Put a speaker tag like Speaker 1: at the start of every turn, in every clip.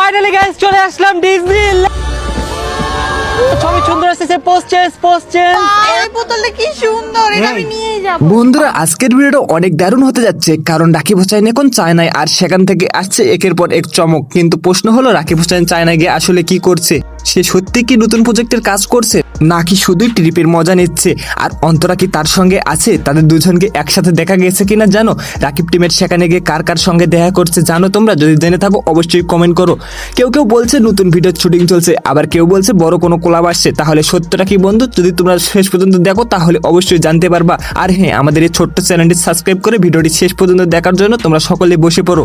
Speaker 1: Finally guys চলে আসলাম Disney. ছবি সুন্দর এসেছে, পোস্ট চেঞ্জ।
Speaker 2: এই বোতলটা কি সুন্দর, এটা আমি নিয়েই যাব।
Speaker 3: বন্ধুরা আজকের ভিডিওটা অনেক দারুণ হতে যাচ্ছে, কারণ রাকিব হোসেন এখন চায়নায়, আর সেখান থেকে আসছে একের পর এক চমক। কিন্তু প্রশ্ন হলো রাকিব হোসেন চায়নায় গিয়ে আসলে কি করছে? সে সত্যি কি নতুন প্রজেক্টের কাজ করছে, নাকি শুধুই ট্রিপের মজা নিচ্ছে? আর অন্তরা কি তার সঙ্গে আছে? তাদের দুজনকে একসাথে দেখা গেছে কিনা জানো? রাকিব টিমের সেখানে গিয়ে কার কার সঙ্গে দেখা করছে জানো তোমরা? যদি জেনে থাকো অবশ্যই কমেন্ট করো। কেউ কেউ বলছে নতুন ভিডিওর শুটিং চলছে, আবার কেউ বলছে বড় কোনো কোলাব আসছে। তাহলে সত্যটা কি বন্ধু? যদি তোমরা শেষ পর্যন্ত দেখো তাহলে অবশ্যই জানতে পারবা। আর হ্যাঁ, আমাদের এই ছোট্ট চ্যানেলটি সাবস্ক্রাইব করে ভিডিওটি শেষ পর্যন্ত দেখার জন্য তোমরা সকলে বসে পড়ো।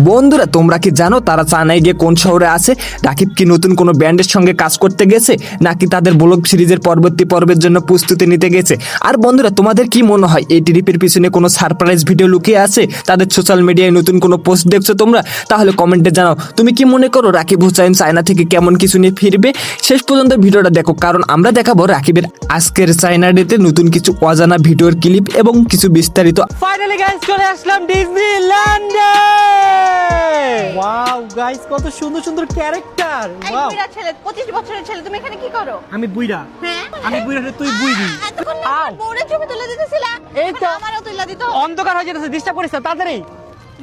Speaker 3: বন্ধুরা তোমরা কি জানো তারা চায়নায় গিয়ে কোন শহরে আছে? রাকিব কি নতুন কোনো ব্যান্ডের সঙ্গে কাজ করতে গেছে, নাকি তাদের ব্লগ সিরিজের পরবর্তী পর্বের জন্য প্রস্তুতি নিতে গেছে? আর বন্ধুরা তোমাদের কি মনে হয় এই ট্রিপের পিছনে কোনো সারপ্রাইজ ভিডিও লুকিয়ে আছে? তাদের সোশ্যাল মিডিয়ায় নতুন কোনো পোস্ট দেখছো তোমরা? তাহলে কমেন্টে জানাও তুমি কি মনে করো রাকিব হোসেন চায়না থেকে কেমন কিছু নিয়ে ফিরবে? শেষ পর্যন্ত ভিডিওটা দেখো, কারণ আমরা দেখাবো রাকিবের আজকের চায়না ডেতে নতুন কিছু অজানা ভিডিওর ক্লিপ এবং কিছু বিস্তারিত।
Speaker 1: ফাইনালি গাইস চলে আসলাম ডিজনিল্যান্ডে। ওয়াও গাইস কত সুন্দর সুন্দর ক্যারেক্টার।
Speaker 2: এই
Speaker 1: ওয়াও
Speaker 2: বুইড়া ছেলে, 25 বছরের ছেলে, তুমি এখানে কি করো?
Speaker 1: আমি বুইড়া,
Speaker 2: হ্যাঁ
Speaker 1: আমি বুইড়া হলে তুই বুইড়ি।
Speaker 2: এতক্ষণ না
Speaker 1: আও।
Speaker 2: বোর্ডে ছবি তুলে দিতেছিলা,
Speaker 1: এই তো।
Speaker 2: আমারও তুলে দিত।
Speaker 1: অন্ধকার হয়ে যেতেছে, ডিস্টার্ব করিস না, তাড়াতাড়ি।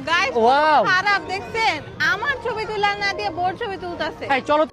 Speaker 2: Guys
Speaker 1: Wow.
Speaker 2: খারাপ দেখছেন, আমার ছবি তুলা না দিয়ে বোর্ড ছবি তুলতাছে।
Speaker 1: এই চলো